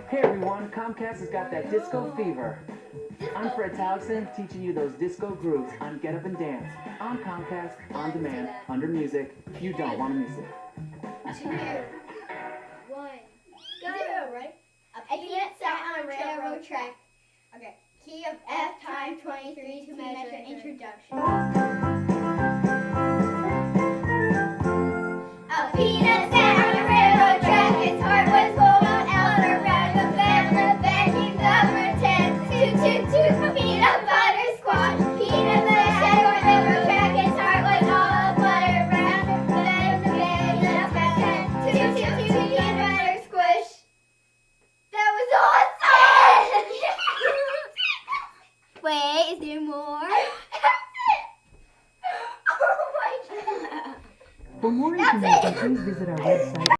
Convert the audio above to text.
Hey everyone, Comcast has got that disco fever. I'm Fred Towson, teaching you those disco grooves on Get Up and Dance. On Comcast, on demand, under music. You don't want to miss it. 2, 1, go! Ready? A peanut sat on a railroad track. Okay. Key of F, time 23 to measure introduction. A peanut sat on a railroad track. Its heart was full of elder rag. The vacuum number 10. Toot, toot, toot. Peanut butter squash. Peanut butter sat on a railroad track. Its heart was all of butter round. The vacuum number 10. Toot, toot, toot. Peanut butter squish. That was awesome! Wait, is there more? That's it! Oh my god! For more information, please visit our website.